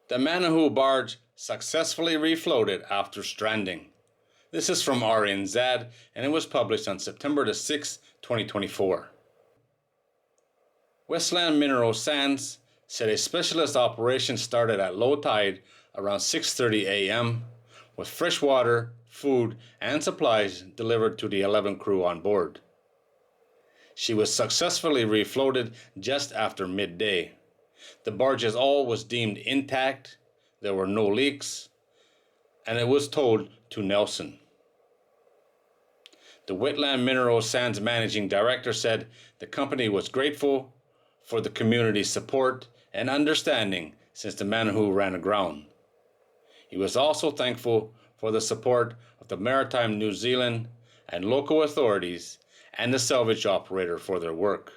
The Manahau barge successfully refloated after stranding. This is from RNZ and it was published on September 6, 2024. Westland Mineral Sands said a specialist operation started at low tide around 6:30 a.m. with fresh water, food, and supplies delivered to the 11 crew on board. She was successfully refloated just after midday. The barge's hull was deemed intact, there were no leaks, and it was towed to Nelson. The Wetland Mineral Sands Managing Director said the company was grateful for the community's support and understanding since the Manahau ran aground. He was also thankful for the support of the Maritime New Zealand and local authorities and the salvage operator for their work.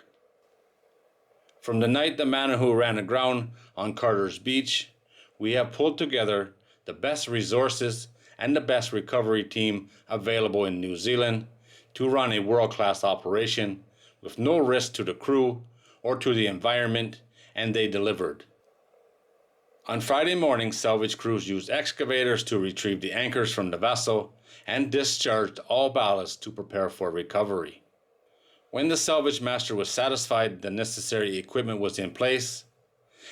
From the night the Manahau ran aground on Carter's Beach, we have pulled together the best resources and the best recovery team available in New Zealand to run a world-class operation with no risk to the crew or to the environment, and they delivered. On Friday morning, salvage crews used excavators to retrieve the anchors from the vessel and discharged all ballast to prepare for recovery. When the salvage master was satisfied the necessary equipment was in place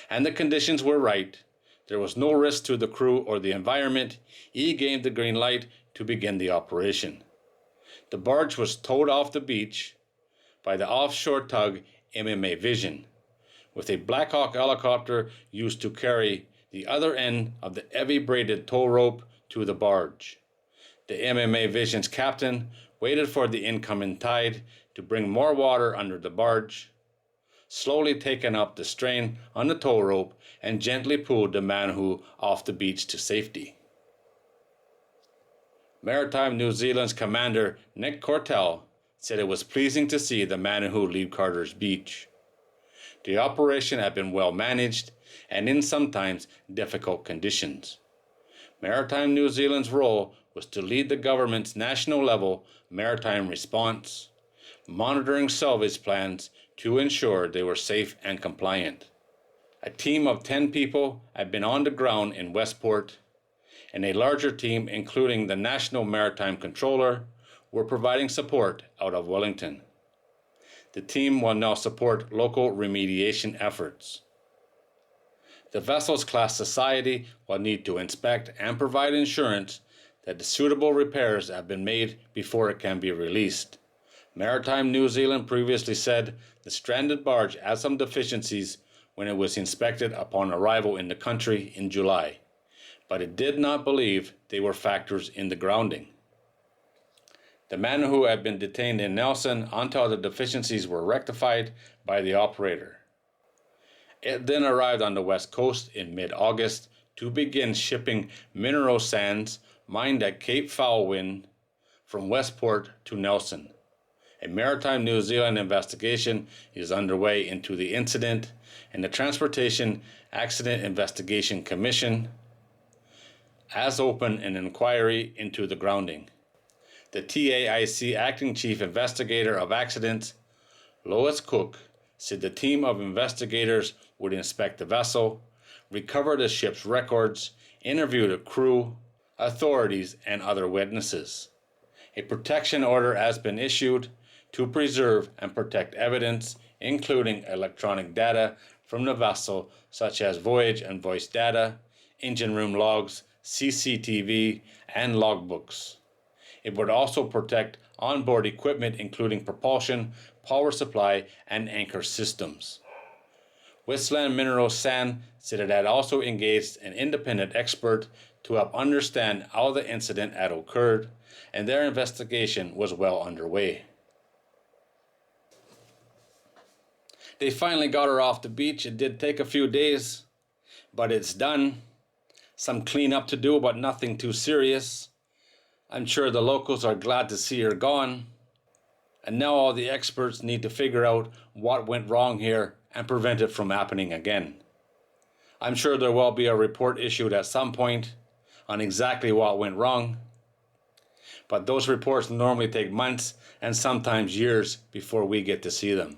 and the conditions were right, there was no risk to the crew or the environment, he gave the green light to begin the operation. The barge was towed off the beach by the offshore tug MMA Vision, with a Black Hawk helicopter used to carry the other end of the heavy braided tow rope to the barge. The MMA Vision's captain waited for the incoming tide to bring more water under the barge, slowly taken up the strain on the tow rope and gently pulled the Manahau off the beach to safety. Maritime New Zealand's commander Nick Cortell said it was pleasing to see the Manahau leave Carter's Beach. The operation had been well managed and in sometimes difficult conditions. Maritime New Zealand's role was to lead the government's national level maritime response, monitoring salvage plans to ensure they were safe and compliant. A team of 10 people had been on the ground in Westport, and a larger team, including the National Maritime Controller, were providing support out of Wellington. The team will now support local remediation efforts. The vessel's class society will need to inspect and provide insurance that the suitable repairs have been made before it can be released. Maritime New Zealand previously said the stranded barge had some deficiencies when it was inspected upon arrival in the country in July, but it did not believe they were factors in the grounding. The Manahau had been detained in Nelson until the deficiencies were rectified by the operator. It then arrived on the west coast in mid-August to begin shipping mineral sands mined at Cape Foulwind from Westport to Nelson. A Maritime New Zealand investigation is underway into the incident, and the Transportation Accident Investigation Commission has opened an inquiry into the grounding. The TAIC Acting Chief Investigator of Accidents, Lois Cook, said the team of investigators would inspect the vessel, recover the ship's records, interview the crew, authorities, and other witnesses. A protection order has been issued to preserve and protect evidence, including electronic data from the vessel, such as voyage and voice data, engine room logs, CCTV, and logbooks. It would also protect onboard equipment including propulsion, power supply, and anchor systems. Westland Mineral Sand said it had also engaged an independent expert to help understand how the incident had occurred, and their investigation was well underway. They finally got her off the beach. It did take a few days, but it's done. Some cleanup to do, but nothing too serious. I'm sure the locals are glad to see her gone. And now all the experts need to figure out what went wrong here and prevent it from happening again. I'm sure there will be a report issued at some point on exactly what went wrong. But those reports normally take months and sometimes years before we get to see them.